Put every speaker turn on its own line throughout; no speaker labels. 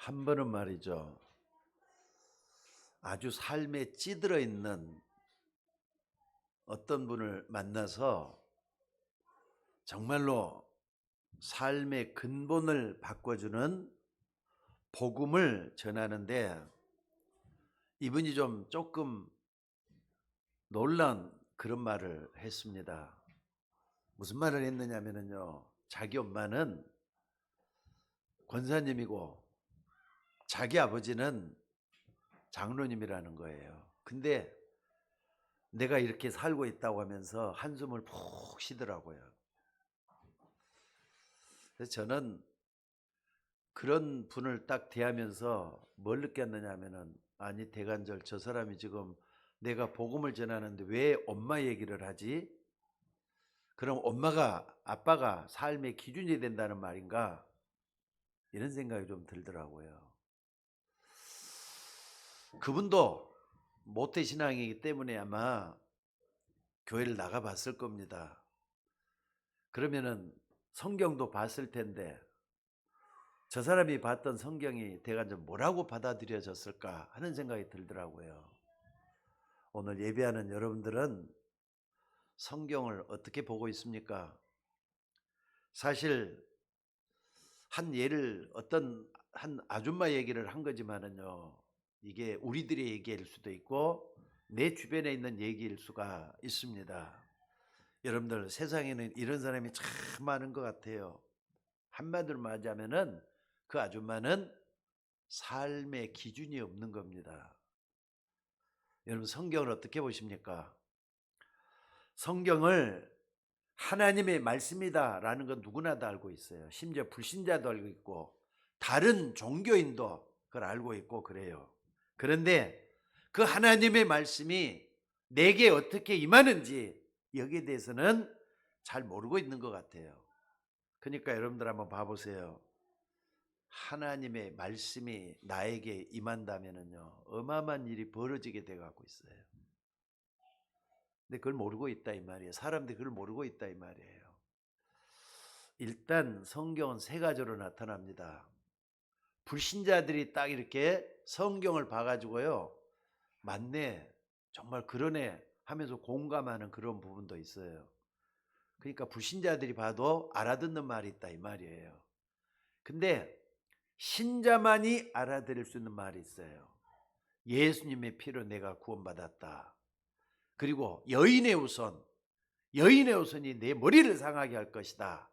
한 번은 말이죠. 아주 삶에 찌들어 있는 어떤 분을 만나서 정말로 삶의 근본을 바꿔주는 복음을 전하는데, 이분이 좀 조금 놀란 그런 말을 했습니다. 무슨 말을 했느냐면요, 자기 엄마는 권사님이고 자기 아버지는 장로님이라는 거예요. 근데 내가 이렇게 살고 있다고 하면서 한숨을 푹 쉬더라고요. 그래서 저는 그런 분을 딱 대하면서 뭘 느꼈느냐 하면은, 아니 대간절 저 사람이 지금 내가 복음을 전하는데 왜 엄마 얘기를 하지? 그럼 엄마가, 아빠가 삶의 기준이 된다는 말인가? 이런 생각이 좀 들더라고요. 그분도 모태신앙이기 때문에 아마 교회를 나가봤을 겁니다. 그러면은 성경도 봤을 텐데 저 사람이 봤던 성경이 대간절 뭐라고 받아들여졌을까 하는 생각이 들더라고요. 오늘 예배하는 여러분들은 성경을 어떻게 보고 있습니까? 사실 한 예를, 어떤 한 아줌마 얘기를 한 거지만은요, 이게 우리들의 얘기일 수도 있고 내 주변에 있는 얘기일 수가 있습니다. 여러분들, 세상에는 이런 사람이 참 많은 것 같아요. 한마디로 말하자면은 그 아줌마는 삶의 기준이 없는 겁니다. 여러분, 성경을 어떻게 보십니까? 성경을 하나님의 말씀이다라는 건 누구나 다 알고 있어요. 심지어 불신자도 알고 있고 다른 종교인도 그걸 알고 있고 그래요. 그런데 그 하나님의 말씀이 내게 어떻게 임하는지 여기에 대해서는 잘 모르고 있는 것 같아요. 그러니까 여러분들 한번 봐보세요. 하나님의 말씀이 나에게 임한다면은요, 어마어마한 일이 벌어지게 돼 갖고 있어요. 근데 그걸 모르고 있다 이 말이에요. 사람들이 그걸 모르고 있다 이 말이에요. 일단 성경은 세 가지로 나타납니다. 불신자들이 딱 이렇게 성경을 봐가지고요, 맞네, 정말 그러네 하면서 공감하는 그런 부분도 있어요. 그러니까 불신자들이 봐도 알아듣는 말이 있다 이 말이에요. 근데 신자만이 알아들을 수 있는 말이 있어요. 예수님의 피로 내가 구원받았다. 그리고 여인의 후손이 내 머리를 상하게 할 것이다.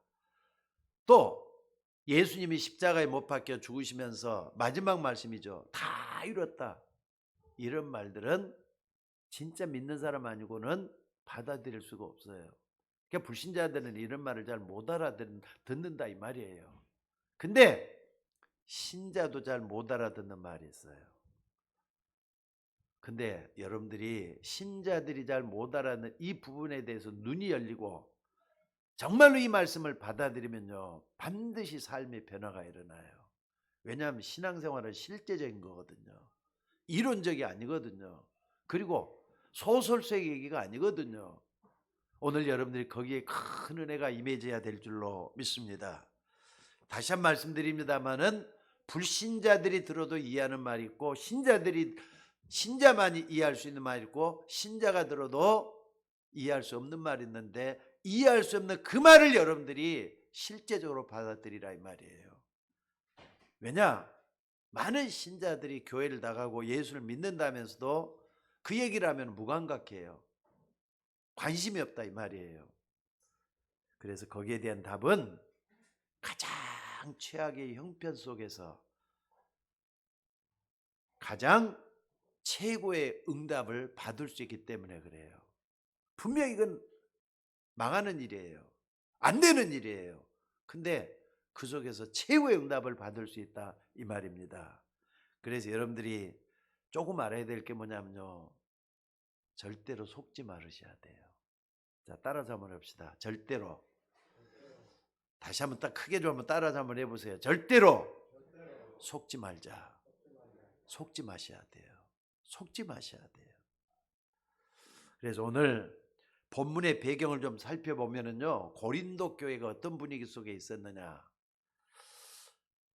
또 예수님이 십자가에 못 박혀 죽으시면서 마지막 말씀이죠. 다 이뤘다. 이런 말들은 진짜 믿는 사람 아니고는 받아들일 수가 없어요. 그러니까 불신자들은 이런 말을 잘 못 알아듣는다 이 말이에요. 근데 신자도 잘 못 알아듣는 말이 있어요. 근데 여러분들이 신자들이 잘 못 알아듣는 이 부분에 대해서 눈이 열리고 정말로 이 말씀을 받아들이면요, 반드시 삶의 변화가 일어나요. 왜냐하면 신앙생활은 실제적인 거거든요. 이론적이 아니거든요. 그리고 소설 속 얘기가 아니거든요. 오늘 여러분들이 거기에 큰 은혜가 임해져야 될 줄로 믿습니다. 다시 한 말씀드립니다마는 불신자들이 들어도 이해하는 말이 있고 신자만이 이해할 수 있는 말이 있고 신자가 들어도 이해할 수 없는 말이 있는데, 이해할 수 없는 그 말을 여러분들이 실제적으로 받아들이라 이 말이에요. 왜냐? 많은 신자들이 교회를 나가고 예수를 믿는다면서도 그 얘기를 하면 무감각해요. 관심이 없다 이 말이에요. 그래서 거기에 대한 답은 가장 최악의 형편 속에서 가장 최고의 응답을 받을 수 있기 때문에 그래요. 분명히 이건 망하는 일이에요. 안 되는 일이에요. 근데 그 속에서 최고의 응답을 받을 수 있다 이 말입니다. 그래서 여러분들이 조금 알아야 될 게 뭐냐면요, 절대로 속지 말으셔야 돼요. 자, 따라서 한번 해봅시다. 절대로. 다시 한번 딱 크게 좀 한번 따라서 한번 해보세요. 절대로 속지 말자. 속지 마셔야 돼요. 속지 마셔야 돼요. 그래서 오늘 본문의 배경을 좀 살펴보면은요, 고린도 교회가 어떤 분위기 속에 있었느냐.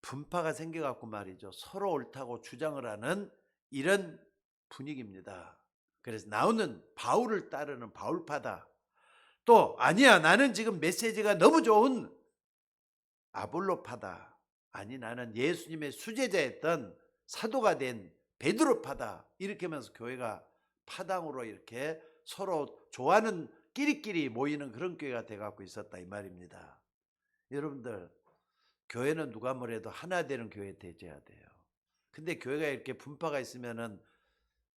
분파가 생겨갖고 말이죠. 서로 옳다고 주장을 하는 이런 분위기입니다. 그래서 나오는 바울을 따르는 바울파다. 또 아니야, 나는 지금 메시지가 너무 좋은 아볼로파다. 아니, 나는 예수님의 수제자였던 사도가 된 베드로파다. 이렇게 하면서 교회가 파당으로 이렇게 서로 좋아하는 끼리끼리 모이는 그런 교회가 돼갖고 있었다 이 말입니다. 여러분들, 교회는 누가 뭐래도 하나 되는 교회 되져야 돼요. 근데 교회가 이렇게 분파가 있으면은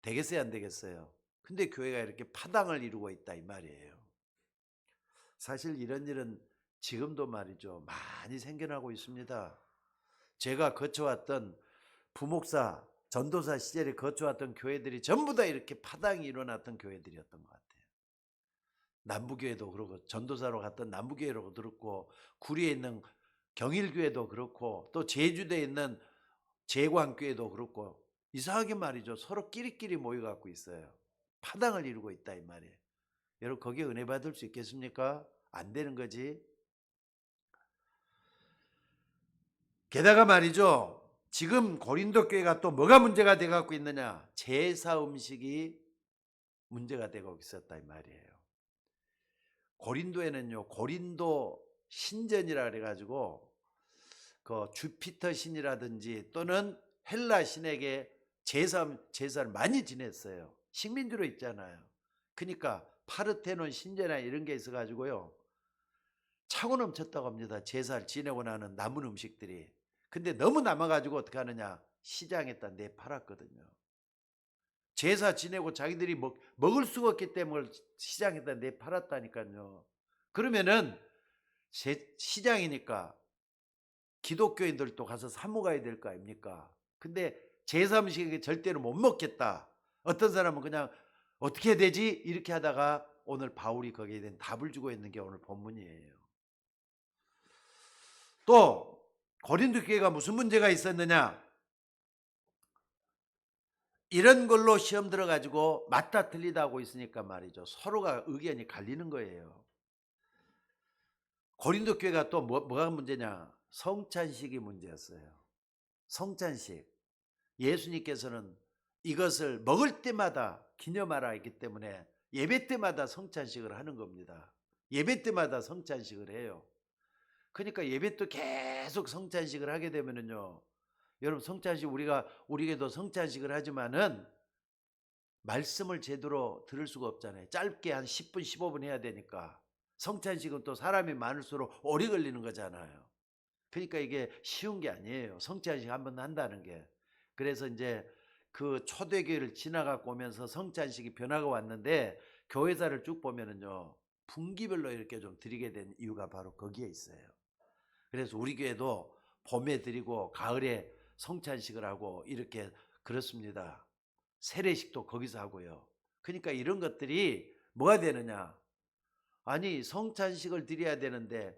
되겠어요, 안 되겠어요? 근데 교회가 이렇게 파당을 이루고 있다 이 말이에요. 사실 이런 일은 지금도 말이죠, 많이 생겨나고 있습니다. 제가 거쳐왔던 부목사, 전도사 시절에 거쳐왔던 교회들이 전부 다 이렇게 파당이 일어났던 교회들이었던 것 같아요. 남부교회도 그렇고, 전도사로 갔던 남부교회로 그렇고, 구리에 있는 경일교회도 그렇고, 또 제주도에 있는 제광교회도 그렇고, 이상하게 말이죠, 서로 끼리끼리 모여갖고 있어요. 파당을 이루고 있다 이 말이에요. 여러분, 거기에 은혜 받을 수 있겠습니까? 안 되는 거지. 게다가 말이죠, 지금 고린도 교회가 또 뭐가 문제가 돼갖고 있느냐, 제사 음식이 문제가 되고 있었다 이 말이에요. 고린도에는요, 고린도 신전이라 그래가지고 그 주피터 신이라든지 또는 헬라 신에게 제사를 많이 지냈어요. 식민지로 있잖아요. 그러니까 파르테논 신전이나 이런 게 있어가지고요, 차고 넘쳤다고 합니다. 제사를 지내고 나는 남은 음식들이. 근데 너무 남아가지고 어떻게 하느냐, 시장에다 내팔았거든요. 제사 지내고 자기들이 먹을 수가 없기 때문에 시장에다 내팔았다니까요. 그러면은 시장이니까 기독교인들도 가서 사 먹어야 될 거 아닙니까? 근데 제사 음식이 절대로 못 먹겠다. 어떤 사람은 그냥 어떻게 해야 되지? 이렇게 하다가 오늘 바울이 거기에 대한 답을 주고 있는 게 오늘 본문이에요. 또 고린도 교회가 무슨 문제가 있었느냐? 이런 걸로 시험 들어가지고 맞다 틀리다 하고 있으니까 말이죠, 서로가 의견이 갈리는 거예요. 고린도 교회가 또 뭐가 문제냐? 성찬식이 문제였어요. 성찬식. 예수님께서는 이것을 먹을 때마다 기념하라 했기 때문에 예배 때마다 성찬식을 하는 겁니다. 예배 때마다 성찬식을 해요. 그러니까 예배 때 계속 성찬식을 하게 되면은요, 여러분, 성찬식 우리에게도 성찬식을 하지만은 말씀을 제대로 들을 수가 없잖아요. 짧게 한 10분 15분 해야 되니까. 성찬식은 또 사람이 많을수록 오래 걸리는 거잖아요. 그러니까 이게 쉬운 게 아니에요, 성찬식 한번 한다는 게. 그래서 이제 그 초대교회를 지나가고 오면서 성찬식이 변화가 왔는데, 교회사를 쭉 보면은요, 분기별로 이렇게 좀 드리게 된 이유가 바로 거기에 있어요. 그래서 우리 교회도 봄에 드리고 가을에 성찬식을 하고 이렇게 그렇습니다. 세례식도 거기서 하고요. 그러니까 이런 것들이 뭐가 되느냐, 아니 성찬식을 드려야 되는데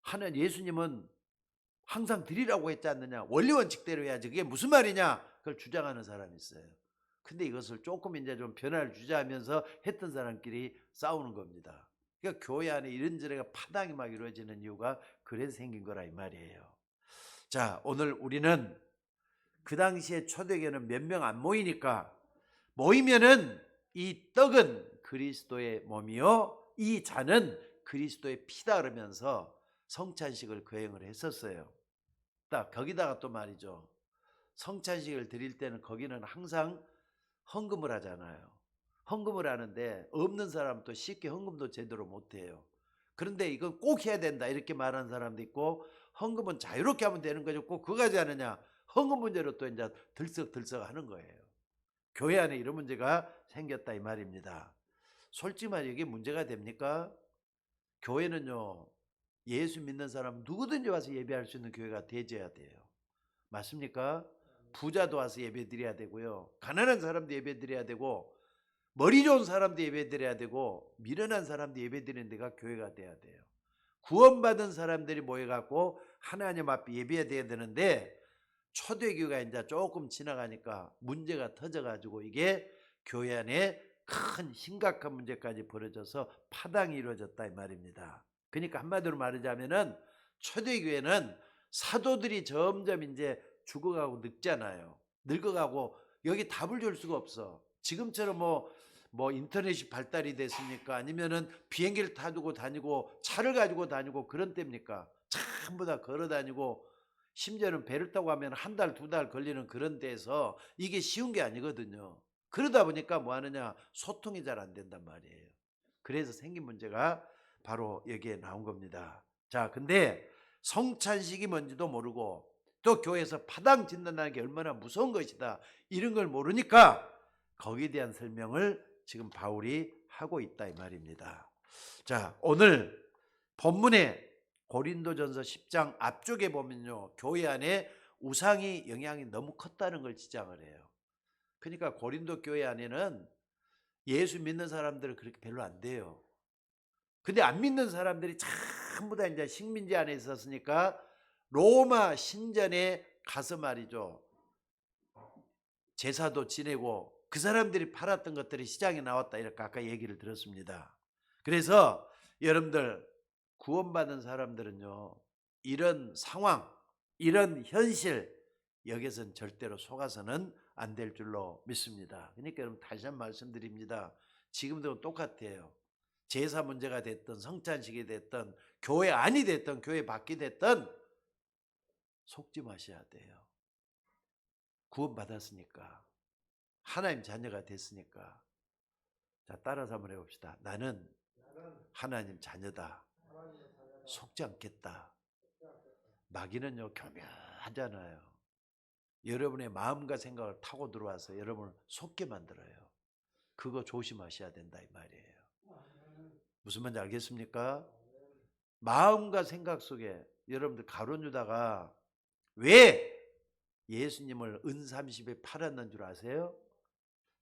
하는 예수님은 항상 드리라고 했지 않느냐, 원리 원칙대로 해야지, 그게 무슨 말이냐, 그걸 주장하는 사람이 있어요. 근데 이것을 조금 이제 좀 변화를 주자 하면서 했던 사람끼리 싸우는 겁니다. 그러니까 교회 안에 이런저런 파당이 막 이루어지는 이유가 그래서 생긴 거라 이 말이에요. 자, 오늘 우리는 그 당시에 초대교회는 몇 명 안 모이니까, 모이면은 이 떡은 그리스도의 몸이요 이 잔은 그리스도의 피다 그러면서 성찬식을 거행을 했었어요. 딱 거기다가 또 말이죠, 성찬식을 드릴 때는 거기는 항상 헌금을 하잖아요. 헌금을 하는데 없는 사람은 또 쉽게 헌금도 제대로 못해요. 그런데 이건 꼭 해야 된다 이렇게 말하는 사람도 있고, 헌금은 자유롭게 하면 되는 거죠, 꼭 그거 하지 않느냐, 헌금 문제로 또 이제 들썩들썩 하는 거예요. 교회 안에 이런 문제가 생겼다 이 말입니다. 솔직히 말해 이게 문제가 됩니까? 교회는요, 예수 믿는 사람 누구든지 와서 예배할 수 있는 교회가 되어야 돼요. 맞습니까? 부자도 와서 예배 드려야 되고요, 가난한 사람도 예배 드려야 되고, 머리 좋은 사람도 예배 드려야 되고, 미련한 사람도 예배 드리는 데가 교회가 돼야 돼요. 구원받은 사람들이 모여갖고 하나님 앞에 예배해야 돼야 되는데, 초대교회가 이제 조금 지나가니까 문제가 터져가지고 이게 교회 안에 큰 심각한 문제까지 벌어져서 파당이 이루어졌다 이 말입니다. 그러니까 한마디로 말하자면은 초대교회는 사도들이 점점 이제 죽어가고 늙잖아요. 늙어가고 여기 답을 줄 수가 없어. 지금처럼 뭐 인터넷이 발달이 됐습니까? 아니면은 비행기를 타고 다니고 차를 가지고 다니고 그런 때입니까? 전부 다 걸어 다니고 심지어는 배를 타고 가면 한 달, 두 달 걸리는 그런 데서 이게 쉬운 게 아니거든요. 그러다 보니까 뭐 하느냐? 소통이 잘 안 된단 말이에요. 그래서 생긴 문제가 바로 여기에 나온 겁니다. 자, 근데 성찬식이 뭔지도 모르고 또 교회에서 파당 짓는다는 게 얼마나 무서운 것이다. 이런 걸 모르니까 거기에 대한 설명을 지금 바울이 하고 있다 이 말입니다. 자, 오늘 본문에 고린도전서 10장 앞쪽에 보면요, 교회 안에 우상이 영향이 너무 컸다는 걸 지적을 해요. 그러니까 고린도 교회 안에는 예수 믿는 사람들은 그렇게 별로 안 돼요. 근데 안 믿는 사람들이 전부 다 이제 식민지 안에 있었으니까 로마 신전에 가서 말이죠, 제사도 지내고 그 사람들이 팔았던 것들이 시장에 나왔다, 이렇게 아까 얘기를 들었습니다. 그래서 여러분들 구원받은 사람들은요, 이런 상황, 이런 현실, 여기서는 절대로 속아서는 안 될 줄로 믿습니다. 그러니까 여러분 다시 한번 말씀드립니다. 지금도 똑같아요. 제사 문제가 됐든 성찬식이 됐든 교회 안이 됐든 교회 밖이 됐든 속지 마셔야 돼요. 구원받았으니까, 하나님 자녀가 됐으니까. 자, 따라서 한번 해봅시다. 나는 하나님 자녀다. 속지 않겠다. 마귀는요, 교묘하잖아요. 여러분의 마음과 생각을 타고 들어와서 여러분을 속게 만들어요. 그거 조심하셔야 된다 이 말이에요. 무슨 말인지 알겠습니까? 마음과 생각 속에 여러분들 가룟 유다가 왜 예수님을 은30에 팔았는 줄 아세요?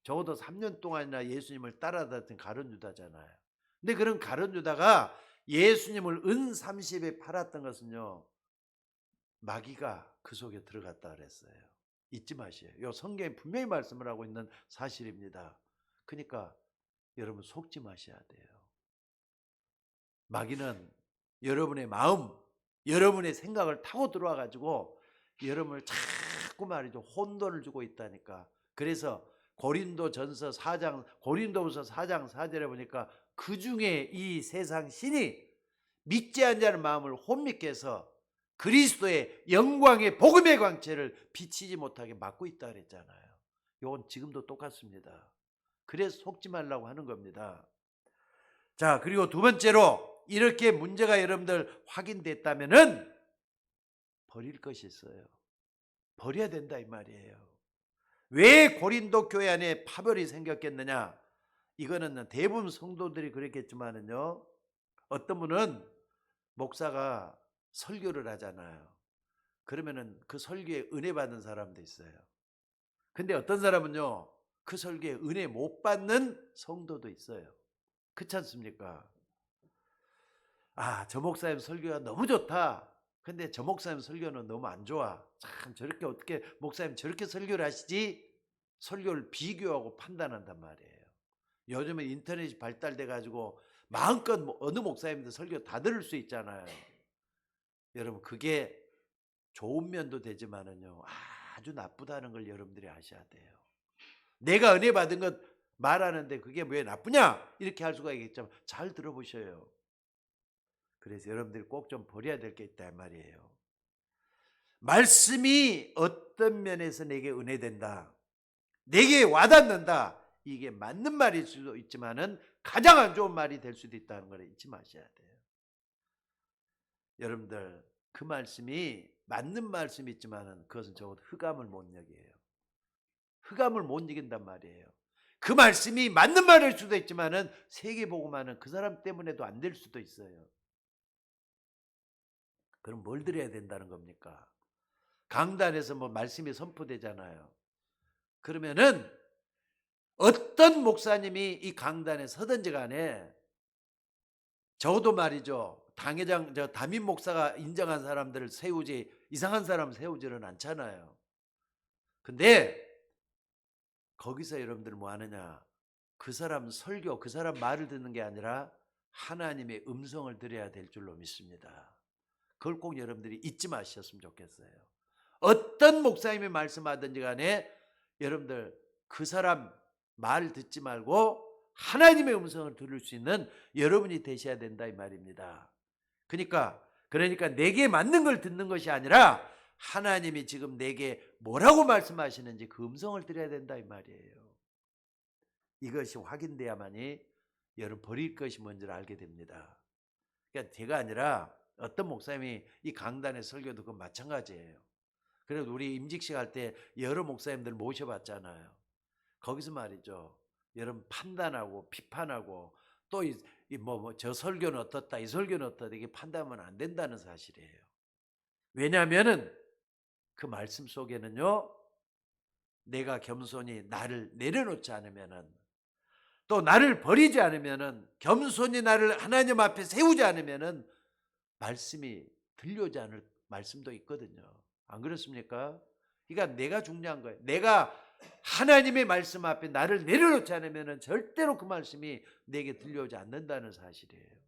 적어도 3년 동안이나 예수님을 따라다녔던 가룟 유다잖아요. 근데 그런 가룟 유다가 예수님을 은30에 팔았던 것은요, 마귀가 그 속에 들어갔다 그랬어요. 잊지 마세요. 이 성경에 분명히 말씀을 하고 있는 사실입니다. 그러니까 여러분 속지 마셔야 돼요. 마귀는 여러분의 마음, 여러분의 생각을 타고 들어와 가지고 여러분을 자꾸 말이죠, 혼돈을 주고 있다니까. 그래서 고린도전서 4장, 고린도후서 4장 4절에 보니까 그 중에 이 세상 신이 믿지 않냐는 마음을 혼미케 해서 그리스도의 영광의 복음의 광채를 비치지 못하게 막고 있다 그랬잖아요. 이건 지금도 똑같습니다. 그래서 속지 말라고 하는 겁니다. 자, 그리고 두 번째로 이렇게 문제가 여러분들 확인됐다면은 버릴 것이 있어요. 버려야 된다 이 말이에요. 왜 고린도 교회 안에 파벌이 생겼겠느냐? 이거는 대부분 성도들이 그랬겠지만은요, 어떤 분은 목사가 설교를 하잖아요. 그러면은 그 설교에 은혜 받는 사람도 있어요. 근데 어떤 사람은요, 그 설교에 은혜 못 받는 성도도 있어요. 그렇지 않습니까? 아, 저 목사님 설교가 너무 좋다. 근데 저 목사님 설교는 너무 안 좋아. 참, 저렇게 어떻게 목사님 저렇게 설교를 하시지? 설교를 비교하고 판단한단 말이에요. 요즘에 인터넷이 발달돼 가지고 마음껏 어느 목사님도 설교 다 들을 수 있잖아요. 여러분, 그게 좋은 면도 되지만은요, 아주 나쁘다는 걸 여러분들이 아셔야 돼요. 내가 은혜 받은 것 말하는데 그게 왜 나쁘냐? 이렇게 할 수가 있겠지만 잘 들어보셔요. 그래서 여러분들이 꼭 좀 버려야 될 게 있다 말이에요. 말씀이 어떤 면에서 내게 은혜된다, 내게 와닿는다, 이게 맞는 말일 수도 있지만은 가장 안 좋은 말이 될 수도 있다는 걸 잊지 마셔야 돼요. 여러분들, 그 말씀이 맞는 말씀이 있지만은 그것은 적어도 흑암을 못 여겨요. 흑암을 못 이긴단 말이에요. 그 말씀이 맞는 말일 수도 있지만은 세계복음화는 그 사람 때문에도 안 될 수도 있어요. 그럼 뭘 드려야 된다는 겁니까? 강단에서 뭐 말씀이 선포되잖아요. 그러면은 어떤 목사님이 이 강단에 서든지 간에 적어도 말이죠, 당회장, 담임 목사가 인정한 사람들을 세우지, 이상한 사람 세우지는 않잖아요. 근데 거기서 여러분들 뭐 하느냐? 그 사람 설교, 그 사람 말을 듣는 게 아니라 하나님의 음성을 들어야 될 줄로 믿습니다. 그걸 꼭 여러분들이 잊지 마셨으면 좋겠어요. 어떤 목사님이 말씀하든지 간에 여러분들 그 사람 말 듣지 말고 하나님의 음성을 들을 수 있는 여러분이 되셔야 된다 이 말입니다. 그러니까 내게 맞는 걸 듣는 것이 아니라 하나님이 지금 내게 뭐라고 말씀하시는지 그 음성을 들어야 된다 이 말이에요. 이것이 확인돼야만이 여러분 버릴 것이 뭔지를 알게 됩니다. 그러니까 제가 아니라 어떤 목사님이 이 강단의 설교도 그 마찬가지예요. 그래도 우리 임직식 할 때 여러 목사님들 모셔봤잖아요. 거기서 말이죠. 여러분 판단하고 비판하고 또 저 설교는 어떻다 이 설교는 어떻다 이게 판단하면 안 된다는 사실이에요. 왜냐하면은 그 말씀 속에는요. 내가 겸손히 나를 내려놓지 않으면은 또 나를 버리지 않으면은 겸손히 나를 하나님 앞에 세우지 않으면은 말씀이 들려오지 않을 말씀도 있거든요. 안 그렇습니까? 그러니까 내가 중요한 거예요. 내가 하나님의 말씀 앞에 나를 내려놓지 않으면 절대로 그 말씀이 내게 들려오지 않는다는 사실이에요.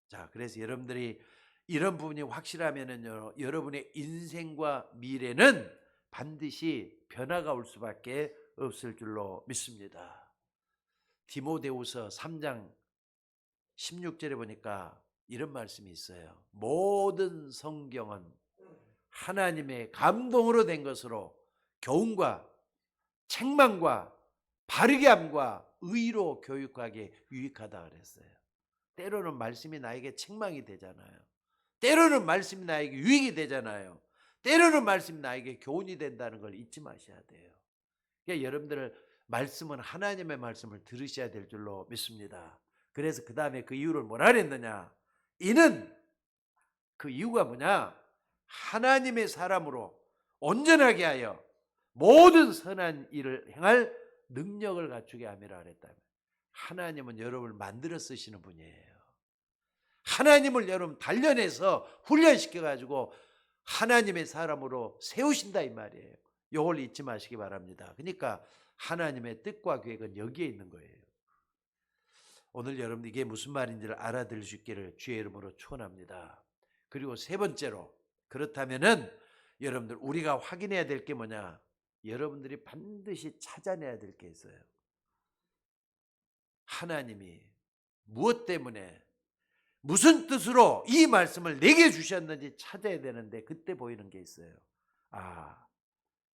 자, 그래서 여러분들이 이런 부분이 확실하면은요, 여러분의 인생과 미래는 반드시 변화가 올 수밖에 없을 줄로 믿습니다. 디모데후서 3장 16절에 보니까 이런 말씀이 있어요. 모든 성경은 하나님의 감동으로 된 것으로 교훈과 책망과 바르게 함과 의로 교육하기에 유익하다 그랬어요. 때로는 말씀이 나에게 책망이 되잖아요. 때로는 말씀이 나에게 유익이 되잖아요. 때로는 말씀이 나에게 교훈이 된다는 걸 잊지 마셔야 돼요. 그러니까 여러분들 말씀은 하나님의 말씀을 들으셔야 될 줄로 믿습니다. 그래서 그 다음에 그 이유를 뭐라 그랬느냐? 이는 그 이유가 뭐냐? 하나님의 사람으로 온전하게 하여 모든 선한 일을 행할 능력을 갖추게 함이라 그랬다면 하나님은 여러분을 만들어 쓰시는 분이에요. 하나님을 여러분 단련해서 훈련시켜가지고 하나님의 사람으로 세우신다 이 말이에요. 이걸 잊지 마시기 바랍니다. 그러니까 하나님의 뜻과 계획은 여기에 있는 거예요. 오늘 여러분 이게 무슨 말인지를 알아들을 수 있기를 주의 이름으로 축원합니다. 그리고 세 번째로 그렇다면은 여러분들 우리가 확인해야 될 게 뭐냐? 여러분들이 반드시 찾아내야 될 게 있어요. 하나님이 무엇 때문에 무슨 뜻으로 이 말씀을 내게 주셨는지 찾아야 되는데 그때 보이는 게 있어요. 아,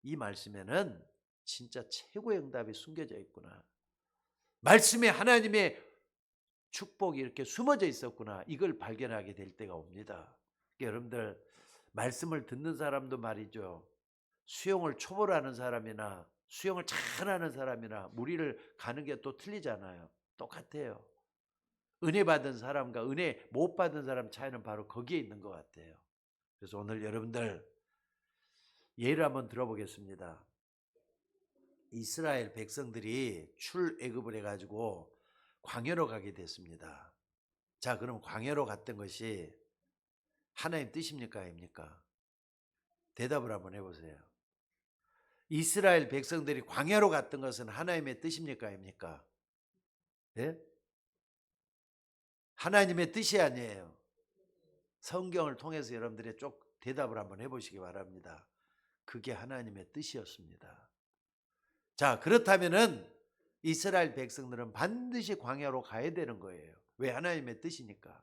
이 말씀에는 진짜 최고의 응답이 숨겨져 있구나. 말씀에 하나님의 축복이 이렇게 숨어져 있었구나. 이걸 발견하게 될 때가 옵니다. 여러분들 말씀을 듣는 사람도 말이죠. 수영을 초보라는 사람이나 수영을 잘하는 사람이나 무리를 가는 게 또 틀리잖아요. 똑같아요. 은혜 받은 사람과 은혜 못 받은 사람 차이는 바로 거기에 있는 것 같아요. 그래서 오늘 여러분들 예를 한번 들어보겠습니다. 이스라엘 백성들이 출애굽을 해가지고 광야로 가게 됐습니다. 자, 그럼 광야로 갔던 것이 하나님 뜻입니까? 아닙니까? 대답을 한번 해보세요. 이스라엘 백성들이 광야로 갔던 것은 하나님의 뜻입니까? 아닙니까? 네? 하나님의 뜻이 아니에요. 성경을 통해서 여러분들이 쭉 대답을 한번 해보시기 바랍니다. 그게 하나님의 뜻이었습니다. 자, 그렇다면은 이스라엘 백성들은 반드시 광야로 가야 되는 거예요. 왜? 하나님의 뜻이니까.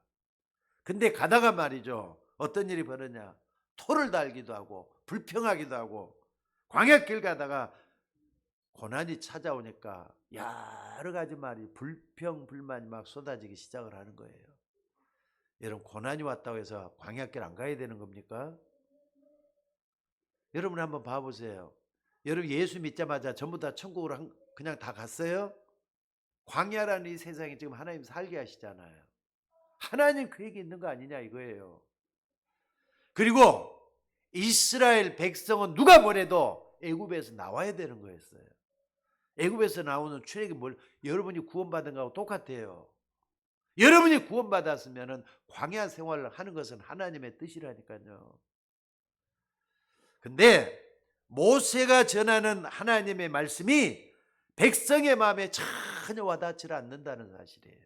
근데 가다가 말이죠. 어떤 일이 벌어냐? 토를 달기도 하고 불평하기도 하고 광야길 가다가 고난이 찾아오니까 여러 가지 말이 불평 불만이 막 쏟아지기 시작을 하는 거예요. 여러분 고난이 왔다고 해서 광야길 안 가야 되는 겁니까? 여러분 한번 봐보세요. 여러분 예수 믿자마자 전부 다 천국으로 그냥 다 갔어요? 광야라는 이 세상에 지금 하나님 살게 하시잖아요. 하나님 계획이 있는 거 아니냐 이거예요. 그리고 이스라엘 백성은 누가 뭐래도 애굽에서 나와야 되는 거였어요. 애굽에서 나오는 출애굽이 여러분이 구원받은 거하고 똑같아요. 여러분이 구원받았으면 광야 생활을 하는 것은 하나님의 뜻이라니까요. 근데 모세가 전하는 하나님의 말씀이 백성의 마음에 전혀 와닿지 않는다는 사실이에요.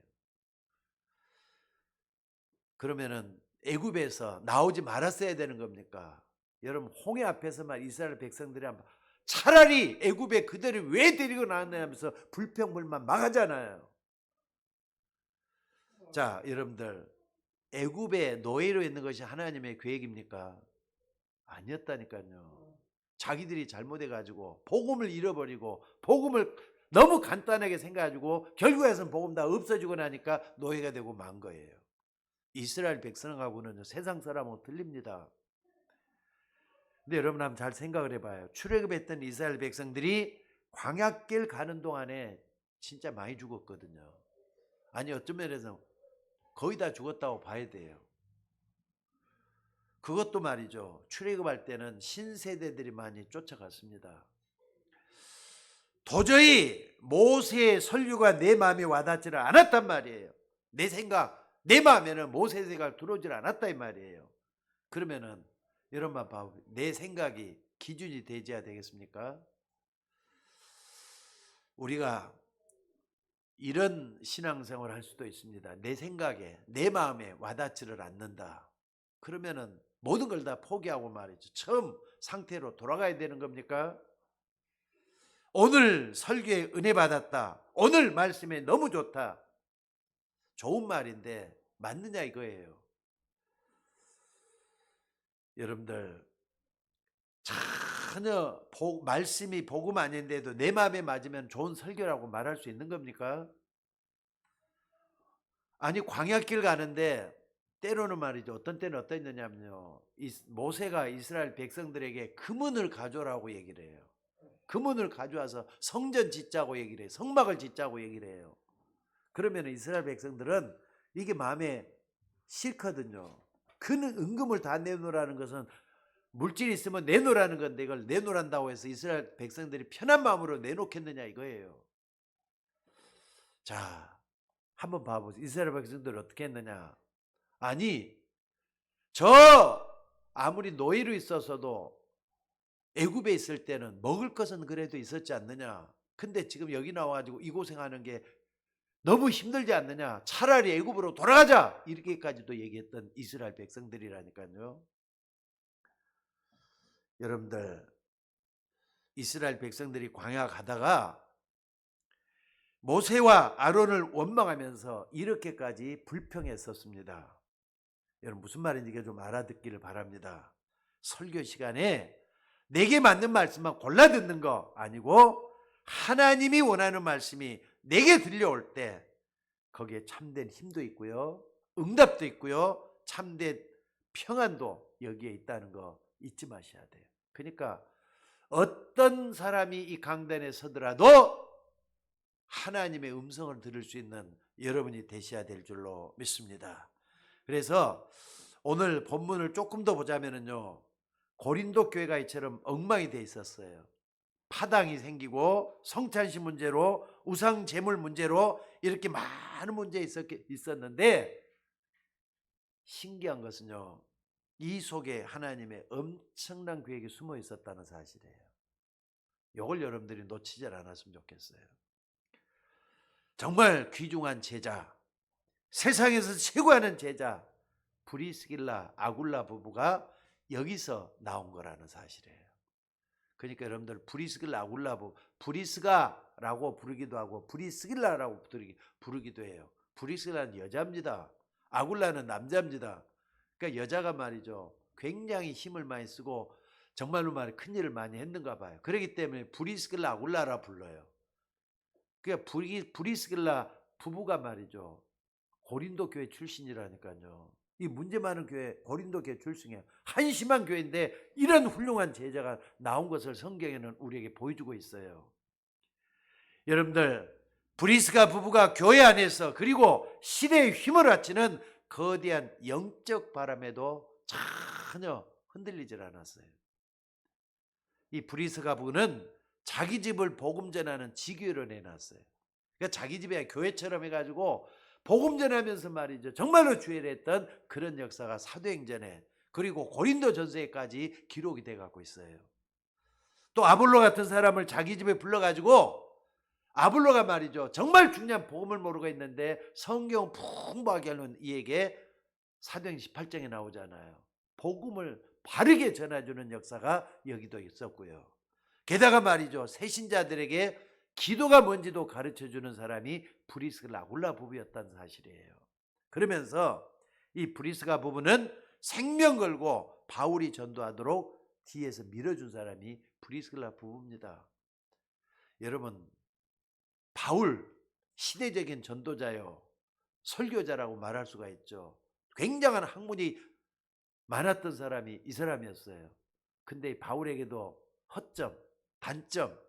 그러면은 애굽에서 나오지 말았어야 되는 겁니까? 여러분 홍해 앞에서만 이스라엘 백성들이 차라리 애굽에 그들이 왜 데리고 나왔냐 하면서 불평불만 망하잖아요. 자, 여러분들 애굽에 노예로 있는 것이 하나님의 계획입니까? 아니었다니까요. 자기들이 잘못해가지고 복음을 잃어버리고 복음을 너무 간단하게 생각해가지고 결국에는 복음 다 없어지고 나니까 노예가 되고 만 거예요. 이스라엘 백성하고는 세상 사람하고 틀립니다. 근데 여러분 한번 잘 생각을 해봐요. 출애굽했던 이스라엘 백성들이 광야길 가는 동안에 진짜 많이 죽었거든요. 아니 어떤 면에서 거의 다 죽었다고 봐야 돼요. 그것도 말이죠. 출애굽할 때는 신세대들이 많이 쫓아갔습니다. 도저히 모세의 설교가 내 마음에 와닿지를 않았단 말이에요. 내 생각, 내 마음에는 모세의 생각 들어오질 않았다 이 말이에요. 그러면은 여러분만 봐, 내 생각이 기준이 되어야 되겠습니까? 우리가 이런 신앙생활을 할 수도 있습니다. 내 생각에, 내 마음에 와닿지를 않는다. 그러면은 모든 걸 다 포기하고 말이죠. 처음 상태로 돌아가야 되는 겁니까? 오늘 설교에 은혜 받았다. 오늘 말씀에 너무 좋다. 좋은 말인데 맞느냐 이거예요. 여러분들 전혀 말씀이 복음 아닌데도 내 마음에 맞으면 좋은 설교라고 말할 수 있는 겁니까? 아니 광야길 가는데 때로는 말이죠. 어떤 때는 어떠냐면요. 모세가 이스라엘 백성들에게 금은을 가져오라고 얘기를 해요. 금은을 가져와서 성전 짓자고 얘기를 해요. 성막을 짓자고 얘기를 해요. 그러면 이스라엘 백성들은 이게 마음에 싫거든요. 그 은금을 다 내놓으라는 것은 물질이 있으면 내놓으라는 건데 이걸 내놓으란다고 해서 이스라엘 백성들이 편한 마음으로 내놓겠느냐 이거예요. 자, 한번 봐보세요. 이스라엘 백성들 어떻게 했느냐. 아니 아무리 노예로 있었어도 애굽에 있을 때는 먹을 것은 그래도 있었지 않느냐. 근데 지금 여기 나와가지고 이 고생하는 게 너무 힘들지 않느냐. 차라리 애굽으로 돌아가자. 이렇게까지도 얘기했던 이스라엘 백성들이라니까요. 여러분들 이스라엘 백성들이 광야 가다가 모세와 아론을 원망하면서 이렇게까지 불평했었습니다. 여러분 무슨 말인지 좀 알아듣기를 바랍니다. 설교 시간에 내게 맞는 말씀만 골라 듣는 거 아니고 하나님이 원하는 말씀이 내게 들려올 때 거기에 참된 힘도 있고요. 응답도 있고요. 참된 평안도 여기에 있다는 거 잊지 마셔야 돼요. 그러니까 어떤 사람이 이 강단에 서더라도 하나님의 음성을 들을 수 있는 여러분이 되셔야 될 줄로 믿습니다. 그래서 오늘 본문을 조금 더 보자면요. 고린도 교회가 이처럼 엉망이 돼 있었어요. 파당이 생기고 성찬식 문제로 우상 제물 문제로 이렇게 많은 문제 있었는데 신기한 것은요. 이 속에 하나님의 엄청난 계획이 숨어 있었다는 사실이에요. 이걸 여러분들이 놓치지 않았으면 좋겠어요. 정말 귀중한 제자, 세상에서 최고하는 제자 브리스길라 아굴라 부부가 여기서 나온 거라는 사실이에요. 그러니까 여러분들 브리스길라 아굴라 부부, 브리스가라고 부르기도 하고 브리스길라라고 부르기도 해요. 브리스길라는 여자입니다. 아굴라는 남자입니다. 그러니까 여자가 말이죠. 굉장히 힘을 많이 쓰고 정말로 말해 큰 일을 많이 했는가 봐요. 그렇기 때문에 브리스길라 아굴라라 불러요. 그러니까 브리스길라 부부가 말이죠. 고린도 교회 출신이라니까요. 이 문제 많은 교회 고린도 교회 출신이에요. 한심한 교회인데 이런 훌륭한 제자가 나온 것을 성경에는 우리에게 보여주고 있어요. 여러분들 브리스가 부부가 교회 안에서 그리고 시대에 휘몰아치는 거대한 영적 바람에도 전혀 흔들리질 않았어요. 이 브리스가 부부는 자기 집을 복음 전하는 지교회로 내놨어요. 그러니까 자기 집에 교회처럼 해가지고 복음 전하면서 말이죠. 정말로 주의를 했던 그런 역사가 사도행전에 그리고 고린도 전서에까지 기록이 돼가고 있어요. 또 아볼로 같은 사람을 자기 집에 불러가지고 아볼로가 말이죠. 정말 중요한 복음을 모르고 있는데 성경 풍부하게 하는 이에게 사도행 18장에 나오잖아요. 복음을 바르게 전해주는 역사가 여기도 있었고요. 게다가 말이죠, 새신자들에게 기도가 뭔지도 가르쳐주는 사람이 브리스가 아굴라 부부였다는 사실이에요. 그러면서 이 브리스가 부부는 생명 걸고 바울이 전도하도록 뒤에서 밀어준 사람이 브리스길라 부부입니다. 여러분, 바울 시대적인 전도자요, 설교자라고 말할 수가 있죠. 굉장한 학문이 많았던 사람이 이 사람이었어요. 근데 바울에게도 허점, 단점,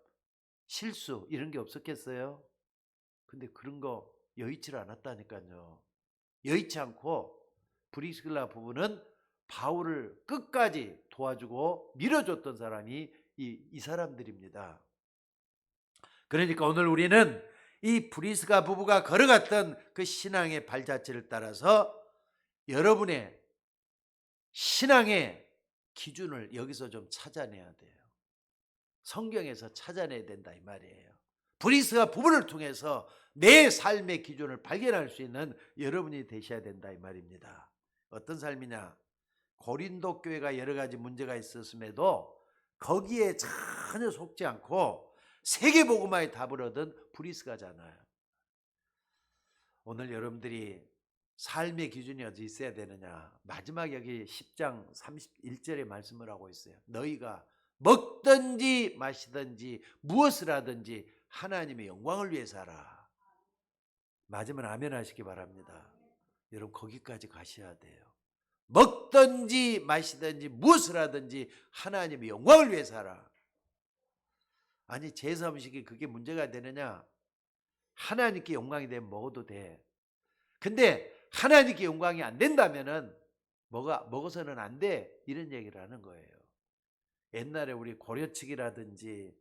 실수 이런 게 없었겠어요? 근데 그런 거 여의치 않았다니까요. 여의치 않고 브리스길라 부부는 바울을 끝까지 도와주고 밀어줬던 사람이 이 사람들입니다. 그러니까 오늘 우리는 이 브리스가 부부가 걸어갔던 그 신앙의 발자취를 따라서 여러분의 신앙의 기준을 여기서 좀 찾아내야 돼요. 성경에서 찾아내야 된다 이 말이에요. 브리스가 부부를 통해서 내 삶의 기준을 발견할 수 있는 여러분이 되셔야 된다 이 말입니다. 어떤 삶이냐? 고린도 교회가 여러 가지 문제가 있었음에도 거기에 전혀 속지 않고 세계복음화의 답을 얻은 브리스가잖아요. 오늘 여러분들이 삶의 기준이 어디 있어야 되느냐? 마지막 여기 10장 31절에 말씀을 하고 있어요. 너희가 먹든지 마시든지 무엇을 하든지 하나님의 영광을 위해서 하라. 맞으면 아멘 하시기 바랍니다. 여러분 거기까지 가셔야 돼요. 먹든지 마시든지 무엇을 하든지 하나님의 영광을 위해서 하라. 아니 제사 음식이 그게 문제가 되느냐? 하나님께 영광이 되면 먹어도 돼. 근데 하나님께 영광이 안 된다면은 먹어서는 안 돼. 이런 얘기를 하는 거예요. 옛날에 우리 고려측이라든지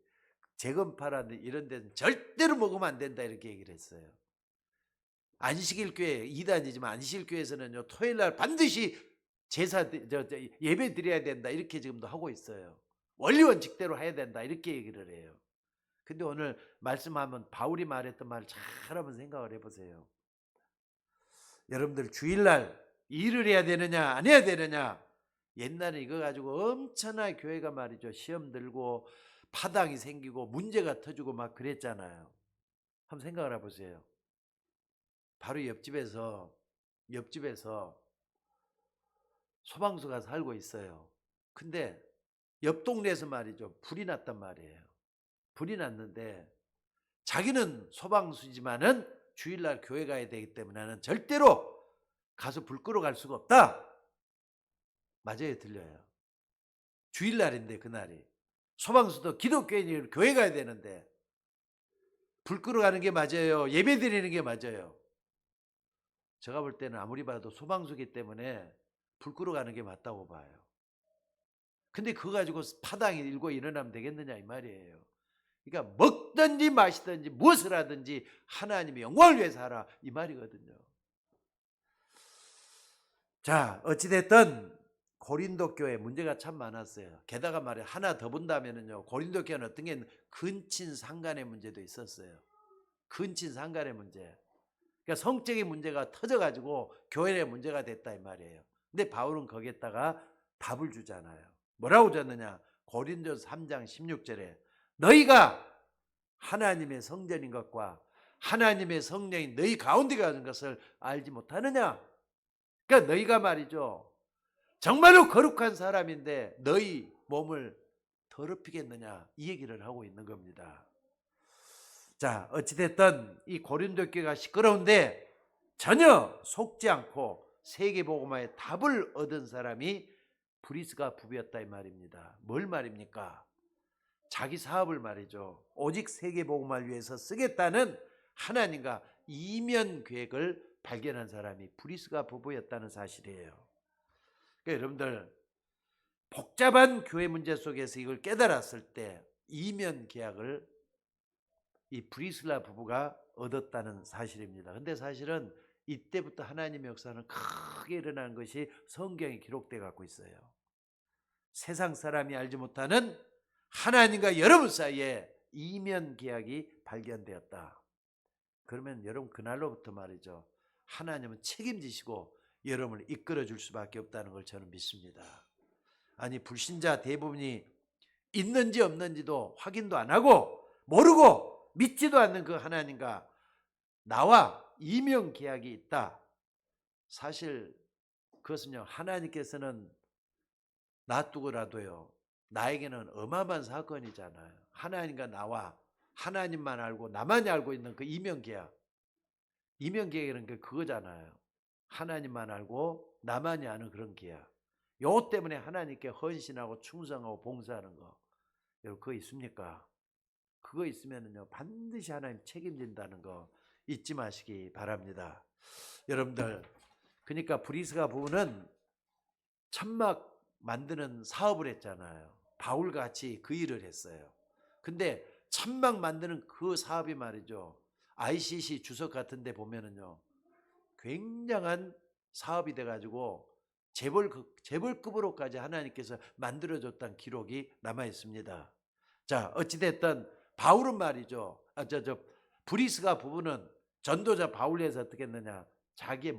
재건파라든지 이런 데는 절대로 먹으면 안 된다 이렇게 얘기를 했어요. 안식일교회 이단이지만 안식일교회에서는요 토요일날 반드시 제사 예배 드려야 된다 이렇게 지금도 하고 있어요. 원리원칙대로 해야 된다 이렇게 얘기를 해요. 근데 오늘 말씀하면 바울이 말했던 말을 잘 한번 생각을 해보세요. 여러분들 주일날 일을 해야 되느냐 안 해야 되느냐, 옛날에 이거 가지고 엄청나게 교회가 말이죠 시험 들고 파당이 생기고 문제가 터지고 막 그랬잖아요. 한번 생각을 해보세요. 바로 옆집에서 소방서가 살고 있어요. 근데 옆 동네에서 말이죠 불이 났단 말이에요. 불이 났는데 자기는 소방수지만은 주일날 교회 가야 되기 때문에 나는 절대로 가서 불 끄러 갈 수가 없다. 맞아요, 들려요? 주일날인데 그날이 소방수도 기독교인이 교회 가야 되는데 불 끄러 가는 게 맞아요? 예배 드리는 게 맞아요? 제가 볼 때는 아무리 봐도 소방수기 때문에 불 끄러 가는 게 맞다고 봐요. 근데 그거 가지고 파당이 일고 일어나면 되겠느냐 이 말이에요. 그러니까 먹든지 마시든지 무엇을 하든지 하나님의 영광을 위해서 하라 이 말이거든요. 자, 어찌됐든 고린도 교회 문제가 참 많았어요. 게다가 말이에요. 하나 더 본다면은요, 고린도 교회는 어떤 게 근친상간의 문제도 있었어요. 근친상간의 문제. 그러니까 성적인 문제가 터져가지고 교회의 문제가 됐다 이 말이에요. 근데 바울은 거기에다가 답을 주잖아요. 뭐라고 줬느냐? 고린도서 3장 16절에 너희가 하나님의 성전인 것과 하나님의 성령이 너희 가운데 가는 것을 알지 못하느냐? 그러니까 너희가 말이죠 정말로 거룩한 사람인데 너희 몸을 더럽히겠느냐 이 얘기를 하고 있는 겁니다. 자, 어찌됐든 이 고린도 교회가 시끄러운데 전혀 속지 않고 세계복음화의 답을 얻은 사람이 브리스가 부부였다 이 말입니다. 뭘 말입니까? 자기 사업을 말이죠 오직 세계복음화를 위해서 쓰겠다는 하나님과 이면 계획을 발견한 사람이 브리스가 부부였다는 사실이에요. 그러니까 여러분들 복잡한 교회 문제 속에서 이걸 깨달았을 때 이면 계약을 이 브리스라 부부가 얻었다는 사실입니다. 근데 사실은 이때부터 하나님의 역사는 크게 일어나는 것이 성경에 기록되어 갖고 있어요. 세상 사람이 알지 못하는 하나님과 여러분 사이에 이면 계약이 발견되었다. 그러면 여러분 그날로부터 말이죠 하나님은 책임지시고 여러분을 이끌어 줄 수밖에 없다는 걸 저는 믿습니다. 아니 불신자 대부분이 있는지 없는지도 확인도 안 하고 모르고 믿지도 않는 그 하나님과 나와 이명 계약이 있다. 사실 그것은요, 하나님께서는 놔두고라도요, 나에게는 어마어마한 사건이잖아요. 하나님과 나와 하나님만 알고 나만이 알고 있는 그 이명 계약. 이명 계약이라는 게 그거잖아요. 하나님만 알고 나만이 아는 그런 계약. 요 때문에 하나님께 헌신하고 충성하고 봉사하는 거. 여러분 그거 있습니까? 그거 있으면은요 반드시 하나님 책임진다는 거 잊지 마시기 바랍니다. 여러분들, 그러니까 브리스가 부부는 천막 만드는 사업을 했잖아요. 바울과 같이 그 일을 했어요. 근데 천막 만드는 그 사업이 말이죠, ICC 주석 같은 데 보면은요 굉장한 사업이 돼가지고 재벌급으로까지 하나님께서 만들어줬다는 기록이 남아 있습니다. 자, 어찌됐든 바울은 말이죠, 브리스가 부부는 전도자 바울에서 어떻게 했느냐, 자기의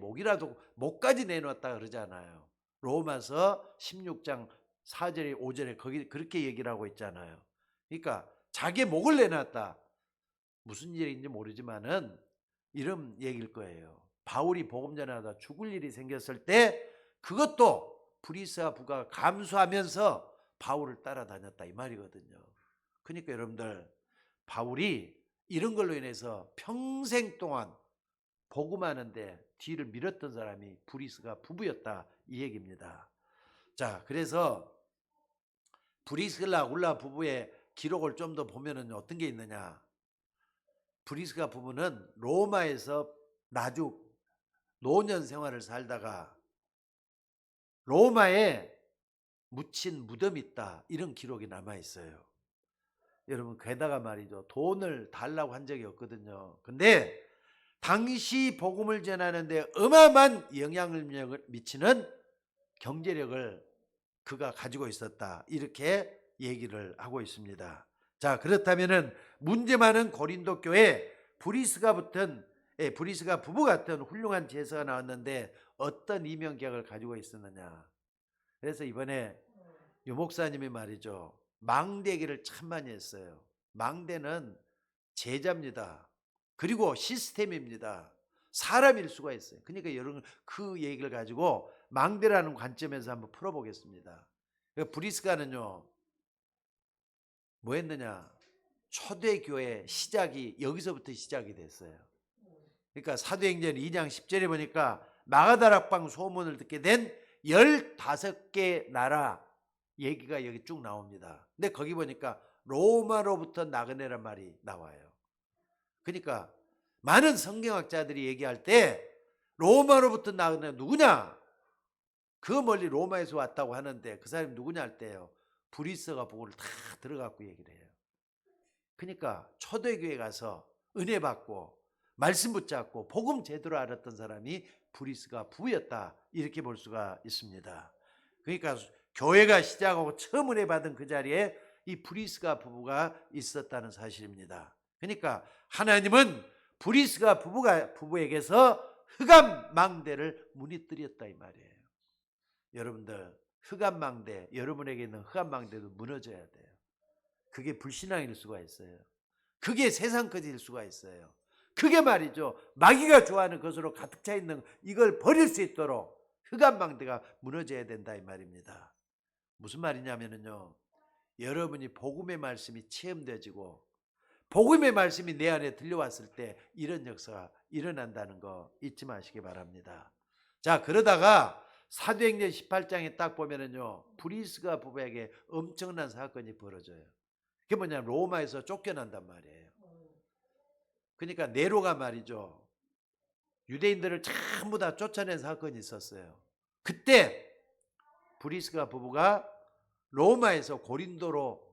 목까지 내놓았다 그러잖아요. 로마서 16장 4절에 5절에 거기 그렇게 얘기를 하고 있잖아요. 그러니까 자기의 목을 내놨다. 무슨 일인지 모르지만은 이런 얘기일 거예요. 바울이 복음 전하다 죽을 일이 생겼을 때 그것도 브리스와 부가 감수하면서 바울을 따라다녔다 이 말이거든요. 그러니까 여러분들, 바울이 이런 걸로 인해서 평생 동안 복음하는데 뒤를 밀었던 사람이 브리스가 부부였다 이 얘기입니다. 자, 그래서 브리스라 아굴라 부부의 기록을 좀 더 보면은 어떤 게 있느냐, 브리스가 부부는 로마에서 나죽 노년 생활을 살다가 로마에 묻힌 무덤이 있다 이런 기록이 남아 있어요. 여러분 게다가 말이죠, 돈을 달라고 한 적이 없거든요. 근데 당시 복음을 전하는데 어마어마한 영향을 미치는 경제력을 그가 가지고 있었다 이렇게 얘기를 하고 있습니다. 자, 그렇다면은 문제 많은 고린도 교회 브리스가 부부 같은 훌륭한 제사가 나왔는데 어떤 이명계약을 가지고 있었느냐. 그래서 이번에 유 목사님이 말이죠, 망대기를 참 많이 했어요. 망대는 제자입니다. 그리고 시스템입니다. 사람일 수가 있어요. 그러니까 여러분 그 얘기를 가지고 망대라는 관점에서 한번 풀어보겠습니다. 브리스가는요 뭐 했느냐, 초대교회 시작이 여기서부터 시작이 됐어요. 그러니까 사도행전 2장 10절에 보니까 마가다락방 소문을 듣게 된 15개 나라 얘기가 여기 쭉 나옵니다. 근데 거기 보니까 로마로부터 나그네란 말이 나와요. 그러니까 많은 성경학자들이 얘기할 때 로마로부터 나그네 누구냐, 그 멀리 로마에서 왔다고 하는데 그 사람이 누구냐 할 때요, 브리스가 보고를 다 들어갖고 얘기를 해요. 그러니까 초대교회 가서 은혜 받고 말씀 붙잡고 복음 제대로 알았던 사람이 브리스가 부부였다 이렇게 볼 수가 있습니다. 그러니까 교회가 시작하고 처음 은혜 받은 그 자리에 이 브리스가 부부가 있었다는 사실입니다. 그러니까 하나님은 브리스가 부부에게서 흑암 망대를 무너뜨렸다 이 말이에요. 여러분들 흑암 망대, 여러분에게 있는 흑암 망대도 무너져야 돼요. 그게 불신앙일 수가 있어요. 그게 세상 것일 수가 있어요. 그게 말이죠, 마귀가 좋아하는 것으로 가득 차 있는 이걸 버릴 수 있도록 흑암 망대가 무너져야 된다 이 말입니다. 무슨 말이냐면요, 여러분이 복음의 말씀이 체험되어지고 복음의 말씀이 내 안에 들려왔을 때 이런 역사가 일어난다는 거 잊지 마시기 바랍니다. 자, 그러다가 사도행전 18장에 딱 보면은요, 브리스가 부부에게 엄청난 사건이 벌어져요. 그게 뭐냐면 로마에서 쫓겨난단 말이에요. 그러니까 네로가 말이죠, 유대인들을 전부 다 쫓아낸 사건이 있었어요. 그때 브리스가 부부가 로마에서 고린도로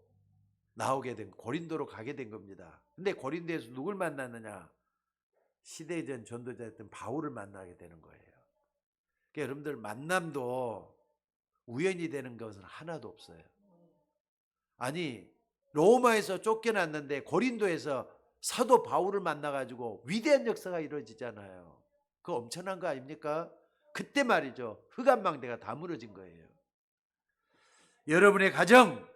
고린도로 가게 된 겁니다. 근데 고린도에서 누굴 만났느냐, 시대전 전도자였던 바울을 만나게 되는 거예요. 그러니까 여러분들 만남도 우연히 되는 것은 하나도 없어요. 아니 로마에서 쫓겨났는데 고린도에서 사도 바울을 만나가지고 위대한 역사가 이루어지잖아요. 그거 엄청난 거 아닙니까? 그때 말이죠. 흑암망대가 다 무너진 거예요. 여러분의 가정,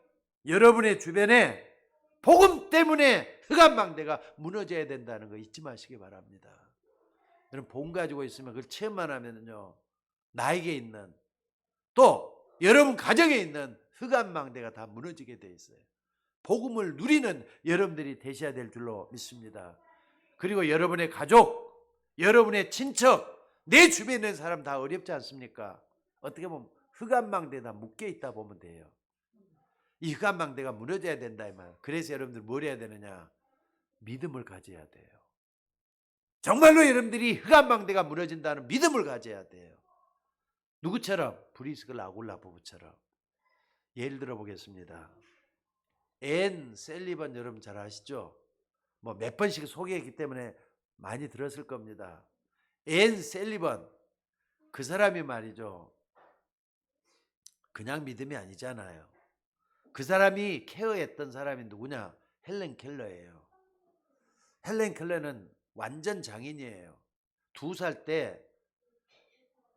여러분의 주변에 복음 때문에 흑암망대가 무너져야 된다는 거 잊지 마시기 바랍니다. 여러분 복음 가지고 있으면 그걸 체험만 하면요, 나에게 있는 또 여러분 가정에 있는 흑암망대가 다 무너지게 돼 있어요. 복음을 누리는 여러분들이 되셔야 될 줄로 믿습니다. 그리고 여러분의 가족, 여러분의 친척, 내 주변에 있는 사람 다 어렵지 않습니까? 어떻게 보면 흑암망대에 다 묶여 있다 보면 돼요. 이 흑암망대가 무너져야 된다 이 말. 그래서 여러분들 뭘 해야 되느냐? 믿음을 가져야 돼요. 정말로 여러분들이 흑암망대가 무너진다는 믿음을 가져야 돼요. 누구처럼? 브리스길라 아굴라 부부처럼. 예를 들어 보겠습니다. 앤 셀리번 여러분 잘 아시죠? 뭐 몇 번씩 소개했기 때문에 많이 들었을 겁니다. 앤 셀리번, 그 사람이 말이죠, 그냥 믿음이 아니잖아요. 그 사람이 케어했던 사람이 누구냐? 헬렌 켈러예요. 헬렌 켈러는 완전 장인이에요. 2살 때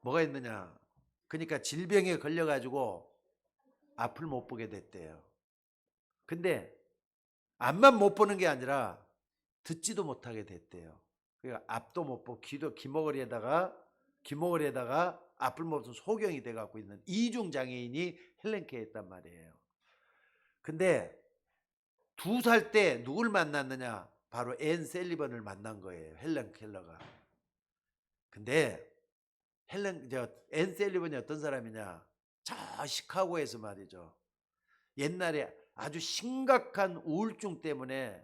뭐가 있느냐? 그러니까 질병에 걸려가지고 앞을 못 보게 됐대요. 근데 앞만 못 보는 게 아니라 듣지도 못하게 됐대요. 그러니까 앞도 못 보고 귀머거리에다가 앞을 못 보는 소경이 돼갖고 있는 이중 장애인이 헬렌 켈러였단 말이에요. 근데 2살 때 누굴 만났느냐? 바로 앤 셀리번을 만난 거예요. 헬렌 켈러가. 근데 앤 셀리번이 어떤 사람이냐? 저 시카고에서 말이죠, 옛날에 아주 심각한 우울증 때문에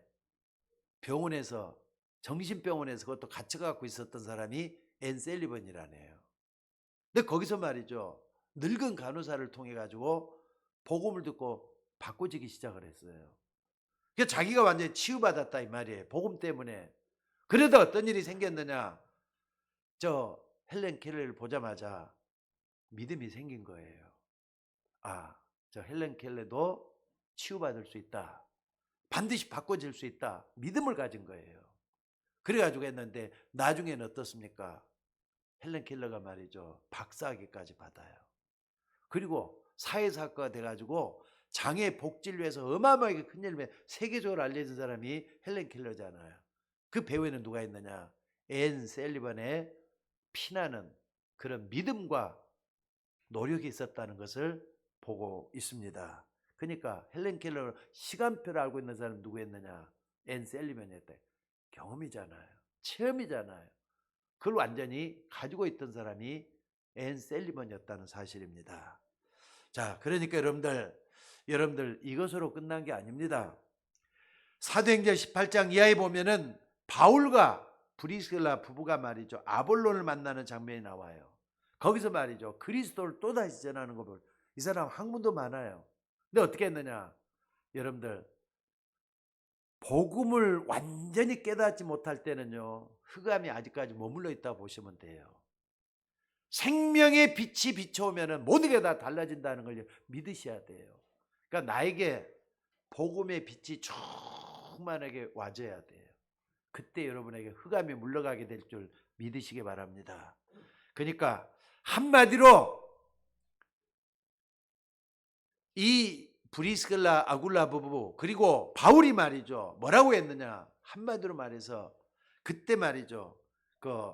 병원에서, 정신병원에서 그것도 갇혀갖고 있었던 사람이 앤 셀리번이라네요. 근데 거기서 말이죠, 늙은 간호사를 통해 가지고 복음을 듣고 바꿔지기 시작을 했어요. 그러니까 자기가 완전히 치유받았다 이 말이에요. 복음 때문에. 그러다 어떤 일이 생겼느냐? 저 헬렌 켈러를 보자마자 믿음이 생긴 거예요. 아, 저 헬렌 켈러도 치유받을 수 있다. 반드시 바꿔질 수 있다. 믿음을 가진 거예요. 그래가지고 했는데 나중에는 어떻습니까? 헬렌 켈러가 말이죠, 박사학위까지 받아요. 그리고 사회사학과가 돼가지고 장애 복지를 위해서 어마어마하게 큰 일을 세계적으로 알려진 사람이 헬렌 켈러잖아요. 그 배후에는 누가 있느냐? 앤 셀리번의 피나는 그런 믿음과 노력이 있었다는 것을 보고 있습니다. 그러니까 헬렌 켈러 시간표를 알고 있는 사람은 누구였느냐? 앤 셀리번이었대. 경험이잖아요. 체험이잖아요. 그걸 완전히 가지고 있던 사람이 앤 셀리번이었다는 사실입니다. 자, 그러니까 여러분들 이것으로 끝난 게 아닙니다. 사도행전 18장 이하에 보면은 바울과 브리스길라 부부가 말이죠, 아볼론을 만나는 장면이 나와요. 거기서 말이죠, 그리스도를 또다시 전하는 거 보면 이 사람 학문도 많아요. 근데 어떻게 했느냐? 여러분들 복음을 완전히 깨닫지 못할 때는요, 흑암이 아직까지 머물러 있다고 보시면 돼요. 생명의 빛이 비춰오면 모든 게 다 달라진다는 걸 믿으셔야 돼요. 그러니까 나에게 복음의 빛이 충만하게 와줘야 돼요. 그때 여러분에게 흑암이 물러가게 될 줄 믿으시기 바랍니다. 그러니까 한마디로 이 브리스길라 아굴라 부부 그리고 바울이 말이죠, 뭐라고 했느냐? 한마디로 말해서 그때 말이죠, 그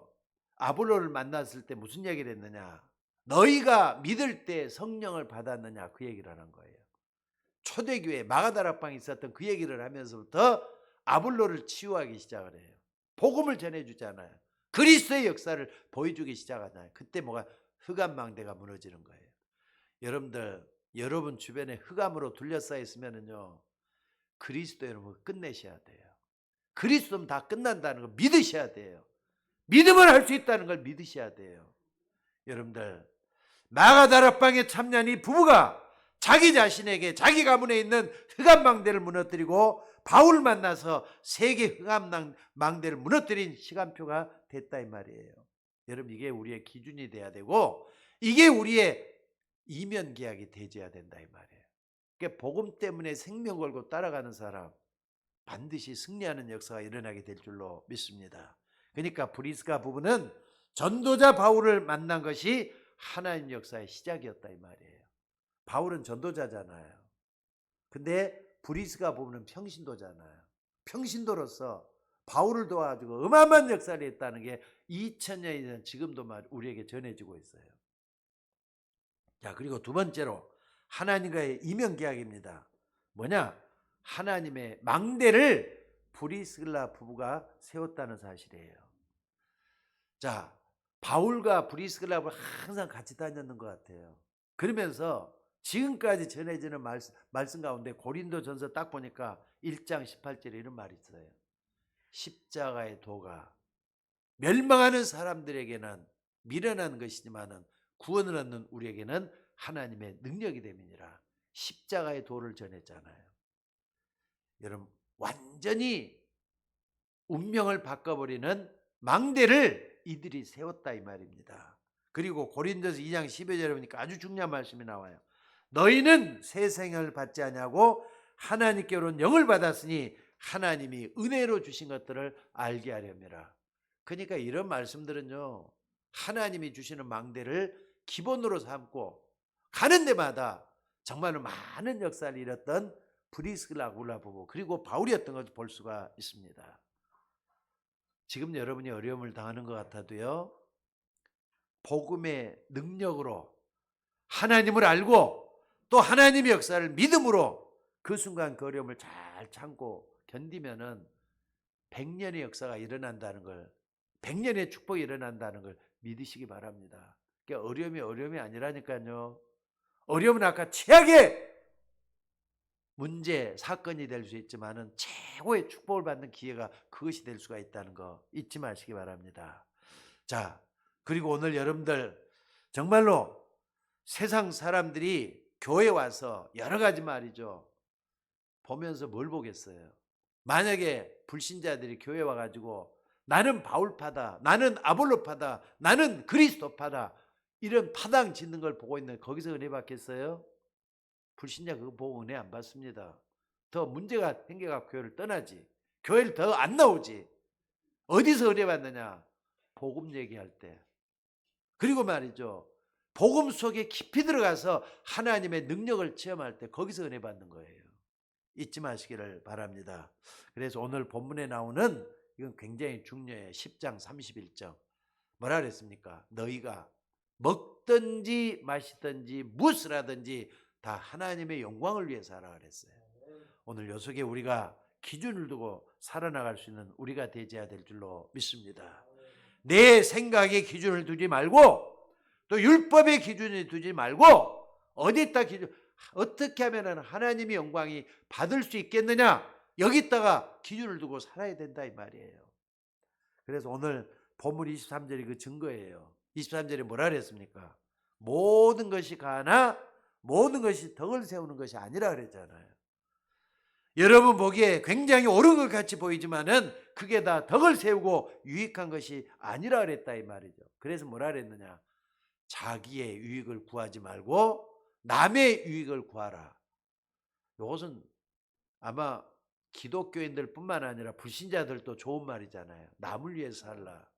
아볼로를 만났을 때 무슨 얘기를 했느냐? 너희가 믿을 때 성령을 받았느냐? 그 얘기를 하는 거예요. 초대교회 마가다락방에 있었던 그 얘기를 하면서부터 아볼로를 치유하기 시작을 해요. 복음을 전해주잖아요. 그리스도의 역사를 보여주기 시작하잖아요. 그때 뭐가 흑암망대가 무너지는 거예요. 여러분 주변에 흑암으로 둘러싸여 있으면은요, 그리스도 여러분 끝내셔야 돼요. 그리스도는 다 끝난다는 걸 믿으셔야 돼요. 믿음을 할 수 있다는 걸 믿으셔야 돼요. 여러분들 마가다락방에 참여한 이 부부가 자기 자신에게 자기 가문에 있는 흑암망대를 무너뜨리고 바울 만나서 세계 흑암망대를 무너뜨린 시간표가 됐다 이 말이에요. 여러분 이게 우리의 기준이 돼야 되고 이게 우리의 이면계약이 되어야 된다 이 말이에요. 그러니까 복음 때문에 생명 걸고 따라가는 사람 반드시 승리하는 역사가 일어나게 될 줄로 믿습니다. 그러니까 브리스가 부부는 전도자 바울을 만난 것이 하나님 역사의 시작이었다 이 말이에요. 바울은 전도자잖아요. 근데 브리스가 보면 평신도잖아요. 평신도로서 바울을 도와주고 어마어마한 역사를 했다는 게 2000년이 된 지금도 우리에게 전해지고 있어요. 자, 그리고 두 번째로 하나님과의 이면계약입니다. 뭐냐? 하나님의 망대를 브리스길라 부부가 세웠다는 사실이에요. 자, 바울과 브리스길라가 항상 같이 다녔는 것 같아요. 그러면서 지금까지 전해지는 말씀 가운데 고린도전서 딱 보니까 1장 18절에 이런 말이 있어요. 십자가의 도가 멸망하는 사람들에게는 미련한 것이지만 구원을 얻는 우리에게는 하나님의 능력이 됨이니라. 십자가의 도를 전했잖아요. 여러분, 완전히 운명을 바꿔버리는 망대를 이들이 세웠다 이 말입니다. 그리고 고린도서 2장 12절에 보니까 아주 중요한 말씀이 나와요. 너희는 새 생을 받지 아니하고 하나님께로는 영을 받았으니 하나님이 은혜로 주신 것들을 알게 하렵니다. 그러니까 이런 말씀들은요, 하나님이 주시는 망대를 기본으로 삼고 가는 데마다 정말로 많은 역사를 이뤘던 브리스길라 아굴라 부부 그리고 바울이었던 것을 볼 수가 있습니다. 지금 여러분이 어려움을 당하는 것 같아도요, 복음의 능력으로 하나님을 알고 또 하나님의 역사를 믿음으로 그 순간 그 어려움을 잘 참고 견디면은 100년의 역사가 일어난다는 걸, 100년의 축복이 일어난다는 걸 믿으시기 바랍니다. 그러니까 어려움이 아니라니까요. 어려움은 아까 최악의 문제, 사건이 될 수 있지만은 최고의 축복을 받는 기회가 그것이 될 수가 있다는 거 잊지 마시기 바랍니다. 자, 그리고 오늘 여러분들 정말로 세상 사람들이 교회 와서 여러 가지 말이죠. 보면서 뭘 보겠어요? 만약에 불신자들이 교회 와가지고 나는 바울파다, 나는 아볼로파다, 나는 그리스도파다 이런 파당 짓는 걸 보고 있는데 거기서 은혜 받겠어요? 불신자 그거 보고 은혜 안 받습니다. 더 문제가 생겨서 교회를 떠나지. 교회를 더 안 나오지. 어디서 은혜 받느냐? 복음 얘기할 때. 그리고 말이죠. 복음 속에 깊이 들어가서 하나님의 능력을 체험할 때 거기서 은혜 받는 거예요. 잊지 마시기를 바랍니다. 그래서 오늘 본문에 나오는 이건 굉장히 중요해요. 10장 31절. 뭐라 그랬습니까? 너희가 먹든지 마시든지 무엇을 하든지 다 하나님의 영광을 위해서 하라 그랬어요. 오늘 요 속에 우리가 기준을 두고 살아나갈 수 있는 우리가 되어야 될 줄로 믿습니다. 내 생각에 기준을 두지 말고 또 율법의 기준을 두지 말고 어디다 기준, 어떻게 하면 하나님의 영광이 받을 수 있겠느냐, 여기다가 기준을 두고 살아야 된다 이 말이에요. 그래서 오늘 본문 23절이 그 증거예요. 23절에 뭐라 그랬습니까? 모든 것이 가나 모든 것이 덕을 세우는 것이 아니라 그랬잖아요. 여러분 보기에 굉장히 옳은 것 같이 보이지만은 그게 다 덕을 세우고 유익한 것이 아니라 그랬다 이 말이죠. 그래서 뭐라 그랬느냐? 자기의 유익을 구하지 말고 남의 유익을 구하라. 이것은 아마 기독교인들 뿐만 아니라 불신자들도 좋은 말이잖아요. 남을 위해서 살라.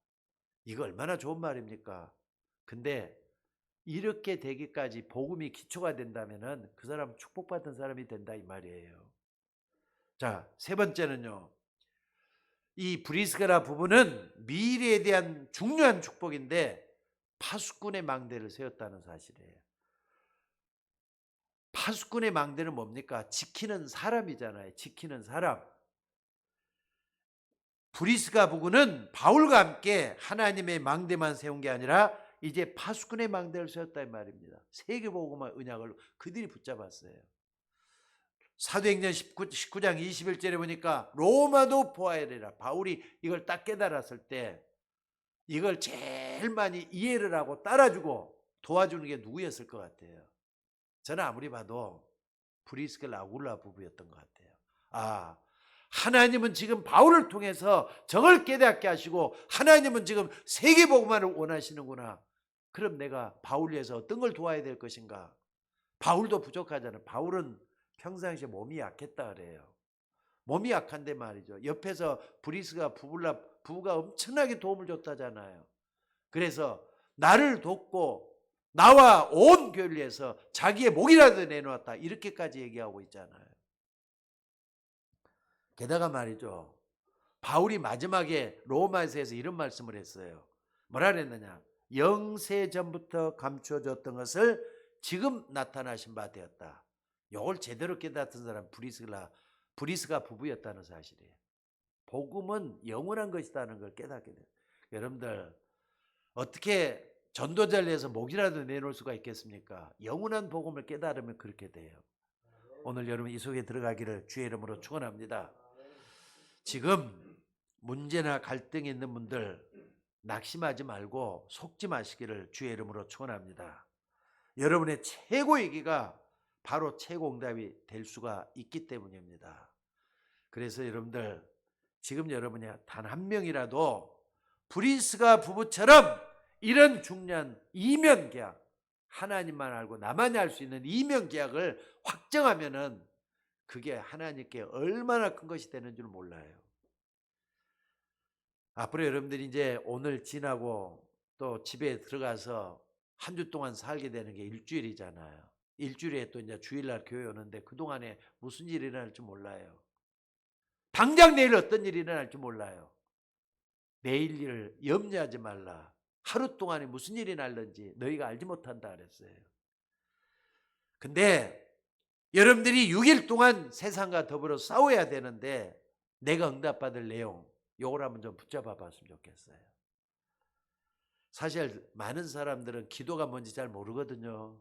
이거 얼마나 좋은 말입니까? 근데 이렇게 되기까지 복음이 기초가 된다면은 그 사람은 축복받은 사람이 된다 이 말이에요. 자, 세 번째는요. 이 브리스가라 부부는 미래에 대한 중요한 축복인데 파수꾼의 망대를 세웠다는 사실이에요. 파수꾼의 망대는 뭡니까? 지키는 사람이잖아요. 지키는 사람. 브리스가 부부는 바울과 함께 하나님의 망대만 세운 게 아니라 이제 파수꾼의 망대를 세웠다 이 말입니다. 세계복음화 언약을 그들이 붙잡았어요. 사도행전 19장 21절에 보니까 로마도 보아야 되라. 바울이 이걸 딱 깨달았을 때 이걸 제일 많이 이해를 하고 따라주고 도와주는 게 누구였을 것 같아요? 저는 아무리 봐도 브리스길라 아굴라 부부였던 것 같아요. 아, 하나님은 지금 바울을 통해서 정을 깨닫게 하시고 하나님은 지금 세계복음화를 원하시는구나. 그럼 내가 바울 위해서 어떤 걸 도와야 될 것인가? 바울도 부족하잖아요. 바울은 평상시에 몸이 약했다 그래요. 몸이 약한데 말이죠. 옆에서 브리스가 부부가 엄청나게 도움을 줬다잖아요. 그래서 나를 돕고 나와 온 교회를 위해서 자기의 목이라도 내놓았다. 이렇게까지 얘기하고 있잖아요. 게다가 말이죠. 바울이 마지막에 로마서에서 이런 말씀을 했어요. 뭐라 그랬느냐? 영세 전부터 감추어졌던 것을 지금 나타나신 바 되었다. 이걸 제대로 깨닫은 사람 브리스가 부부였다는 사실이에요. 복음은 영원한 것이라는 걸 깨닫게 돼요. 여러분들 어떻게 전도자를 위해서 목이라도 내놓을 수가 있겠습니까? 영원한 복음을 깨달으면 그렇게 돼요. 오늘 여러분 이 속에 들어가기를 주의 이름으로 축원합니다. 지금 문제나 갈등이 있는 분들 낙심하지 말고 속지 마시기를 주의 이름으로 축원합니다. 여러분의 최고의 기가 바로 최고응답이 될 수가 있기 때문입니다. 그래서 여러분들 지금 여러분이 단 한 명이라도 브리스가 부부처럼 이런 중요한 이면 계약, 하나님만 알고 나만이 알 수 있는 이면 계약을 확정하면은 그게 하나님께 얼마나 큰 것이 되는 줄 몰라요. 앞으로 여러분들이 이제 오늘 지나고 또 집에 들어가서 한 주 동안 살게 되는 게 일주일이잖아요. 일주일에 또 이제 주일날 교회 오는데 그동안에 무슨 일이 일어날지 몰라요. 당장 내일 어떤 일이 일어날지 몰라요. 내일 일을 염려하지 말라. 하루 동안에 무슨 일이 날는지 너희가 알지 못한다 그랬어요. 근데 여러분들이 6일 동안 세상과 더불어 싸워야 되는데 내가 응답받을 내용 요걸 한번 좀 붙잡아 봤으면 좋겠어요. 사실 많은 사람들은 기도가 뭔지 잘 모르거든요.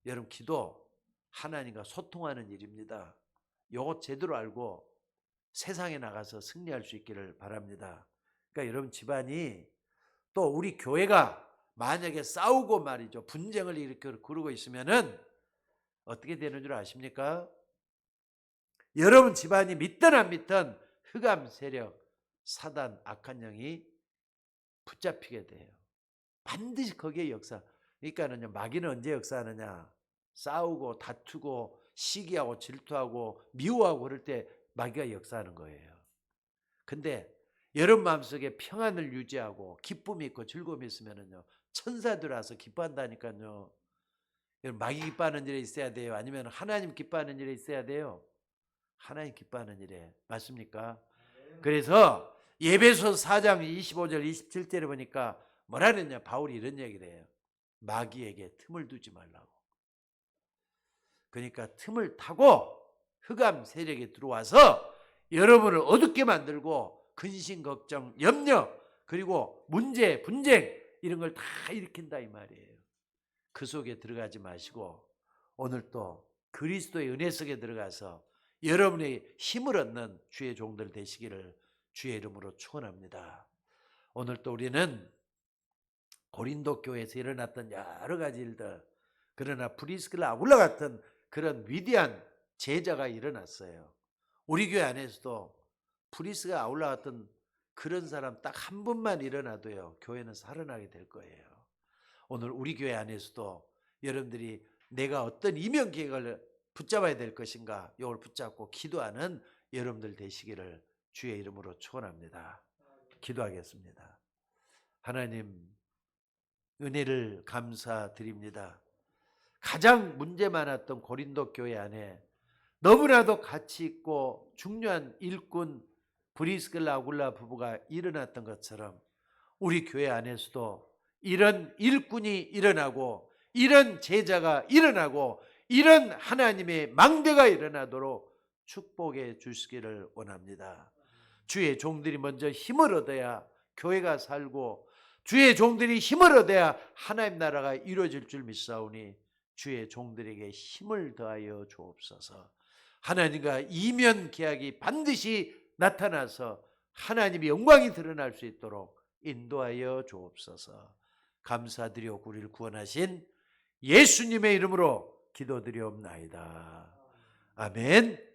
여러분 기도 하나님과 소통하는 일입니다. 요거 제대로 알고 세상에 나가서 승리할 수 있기를 바랍니다. 그러니까 여러분 집안이 또 우리 교회가 만약에 싸우고 말이죠. 분쟁을 이렇게 그러고 있으면은 어떻게 되는 줄 아십니까? 여러분 집안이 믿든 안 믿든 흑암 세력, 사단, 악한 영이 붙잡히게 돼요. 반드시 거기에 역사. 그러니까는요, 마귀는 언제 역사하느냐? 싸우고 다투고 시기하고 질투하고 미워하고 그럴 때 마귀가 역사하는 거예요. 근데 여러분 마음속에 평안을 유지하고 기쁨이 있고 즐거움이 있으면은요, 천사들 와서 기뻐한다니까요. 여러분 마귀 기뻐하는 일에 있어야 돼요? 아니면 하나님 기뻐하는 일에 있어야 돼요? 하나님 기뻐하는 일에. 맞습니까? 그래서 예배소 4장 25절 27절에 보니까 뭐라 그랬냐? 바울이 이런 얘기를 해요. 마귀에게 틈을 두지 말라고. 그러니까 틈을 타고 흑암 세력이 들어와서 여러분을 어둡게 만들고 근심, 걱정, 염려, 그리고 문제, 분쟁 이런 걸 다 일으킨다 이 말이에요. 그 속에 들어가지 마시고 오늘 또 그리스도의 은혜 속에 들어가서 여러분의 힘을 얻는 주의 종들 되시기를 주의 이름으로 축원합니다. 오늘 또 우리는 고린도 교회에서 일어났던 여러 가지 일들, 그러나 브리스길라 아굴라 같은 그런 위대한 제자가 일어났어요. 우리 교회 안에서도 브리스가 아울라 같은 그런 사람 딱 한 분만 일어나도요, 교회는 살아나게 될 거예요. 오늘 우리 교회 안에서도 여러분들이 내가 어떤 이면 계획을 붙잡아야 될 것인가, 이걸 붙잡고 기도하는 여러분들 되시기를 주의 이름으로 축원합니다. 기도하겠습니다. 하나님, 은혜를 감사드립니다. 가장 문제 많았던 고린도 교회 안에 너무나도 가치 있고 중요한 일꾼 브리스길라 아굴라 부부가 일어났던 것처럼 우리 교회 안에서도 이런 일꾼이 일어나고 이런 제자가 일어나고 이런 하나님의 망대가 일어나도록 축복해 주시기를 원합니다. 주의 종들이 먼저 힘을 얻어야 교회가 살고 주의 종들이 힘을 얻어야 하나님 나라가 이루어질 줄 믿사오니 주의 종들에게 힘을 더하여 주옵소서. 하나님과 이면 계약이 반드시 나타나서 하나님의 영광이 드러날 수 있도록 인도하여 주옵소서. 감사드리오 우리를 구원하신 예수님의 이름으로 기도드리옵나이다. 아멘.